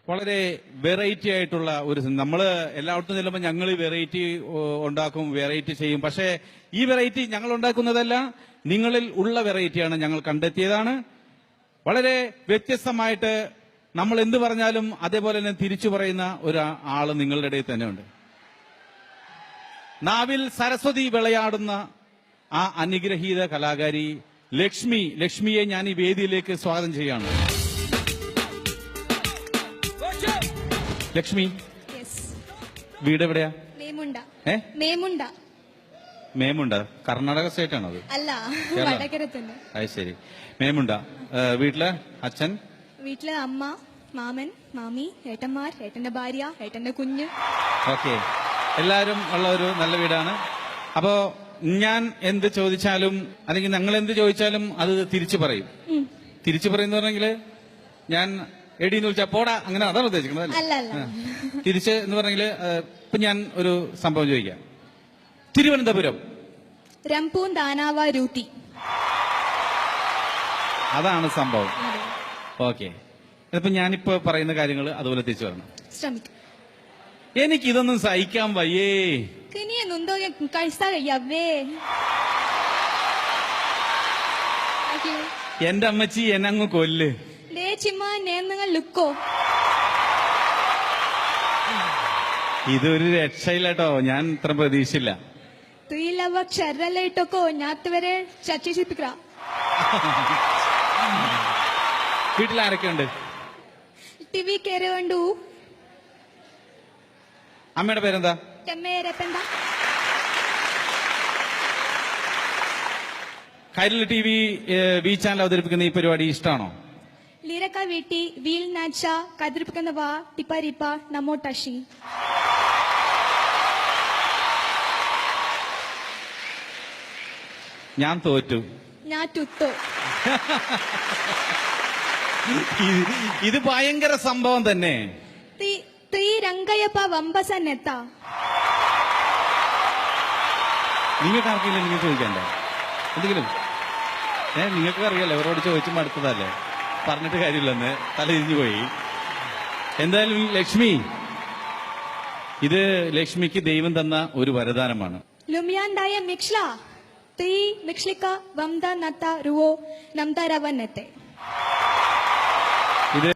വളരെ വെറൈറ്റി ആയിട്ടുള്ള ഒരു നമ്മള് എല്ലായിടത്തും ചെല്ലുമ്പോൾ ഞങ്ങൾ വെറൈറ്റി ഉണ്ടാക്കും, വെറൈറ്റി ചെയ്യും. പക്ഷേ ഈ വെറൈറ്റി ഞങ്ങൾ ഉണ്ടാക്കുന്നതല്ല, നിങ്ങളിൽ ഉള്ള വെറൈറ്റിയാണ് ഞങ്ങൾ കണ്ടെത്തിയതാണ്. വളരെ വ്യത്യസ്തമായിട്ട് നമ്മൾ എന്ത് പറഞ്ഞാലും അതേപോലെ തന്നെ തിരിച്ചു പറയുന്ന ഒരാള് നിങ്ങളുടെ ഇടയിൽ തന്നെ ഉണ്ട്. നാവിൽ സരസ്വതി വിളയാടുന്ന ആ അനുഗ്രഹീത കലാകാരി ലക്ഷ്മിയെ ഞാൻ ഈ വേദിയിലേക്ക് സ്വാഗതം ചെയ്യാണ്. ലക്ഷ്മി, വീട് എവിടെയാ? മേമുണ്ട കർണാടക സ്റ്റേറ്റ് ആണോ? അല്ല, അത് ശരി. മേമുണ്ട. വീട്ടില് അച്ഛൻ? വീട്ടില് അമ്മ, മാമൻ, മാമി, ഏട്ടന്മാർ, ഏട്ടന്റെ ഭാര്യ, ഏട്ടന്റെ കുഞ്ഞ്. ഓക്കെ, എല്ലാരും ഉള്ള ഒരു നല്ല വീടാണ്. അപ്പോ ഞാൻ എന്ത് ചോദിച്ചാലും അല്ലെങ്കിൽ ഞങ്ങൾ എന്ത് ചോദിച്ചാലും അത് തിരിച്ചു പറയും. തിരിച്ചു പറയുന്ന പറഞ്ഞെങ്കിൽ ഞാൻ എടീന്ന് വിളിച്ചാ പോടാ, അങ്ങനെ അതാണ് ഉദ്ദേശിക്കുന്നത്. തിരിച്ച് എന്ന് പറഞ്ഞെങ്കിൽ ഇപ്പൊ ഞാൻ ഒരു സംഭവം ചോദിക്കാം. തിരുവനന്തപുരം രംപൂൻ ദാനാവ രൂത്തി, അതാണ് സംഭവം. ഓക്കെ, ഇപ്പൊ ഞാനിപ്പോ പറയുന്ന കാര്യങ്ങൾ അതുപോലെ തിരിച്ചു വരണം. ശ്രമിക്കും. എനിക്കിതൊന്നും സഹിക്കാൻ വയ്യേ. എന്റെ അമ്മച്ചി എന്നെ അങ്ങ് കൊല്ല്. ഇതൊരു രക്ഷയില്ലട്ടോ, ഞാൻ ഇത്ര പ്രതീക്ഷിച്ചില്ല. വീട്ടിലാരൊക്കെ ഉണ്ട്? അമ്മയുടെ പേരെന്താ? കൈരളി TV വി ചാനൽ അവതരിപ്പിക്കുന്ന ഈ പരിപാടി ഇഷ്ടമാണോ? ലിരക്ക വീട്ടി വീൽ നാച്ച കതിരിപ്പിക്കുന്ന വാ ടിപ്പരിപ്പ നമോ ടഷി. ഞാൻ തോറ്റു. ഞാൻ തുത്തു. ഇത് ഭയങ്കര സംഭവം തന്നെ. രംഗയപ്പ വമ്പസന്നെത്ത. നിങ്ങൾക്ക് ആർക്കില്ല, നിങ്ങൾ ചോദിക്കണ്ട എന്തെങ്കിലും. നിങ്ങൾക്ക് അറിയാലോ, അവരോട് ചോദിച്ചും അടുത്തതല്ലേ, പറഞ്ഞിട്ട് കാര്യമില്ലെന്ന് തലതിരിഞ്ഞു പോയി. എന്തായാലും ലക്ഷ്മി, ഇത് ലക്ഷ്മിക്ക് ദൈവം തന്ന ഒരു വരദാനമാണ്. ലുമിയാണ്ടായ മിക്ഷ്ല തീ മിക്ഷ്ലിക്ക വംദ നത്ത രുവോ നംദ രവന്നത്തെ.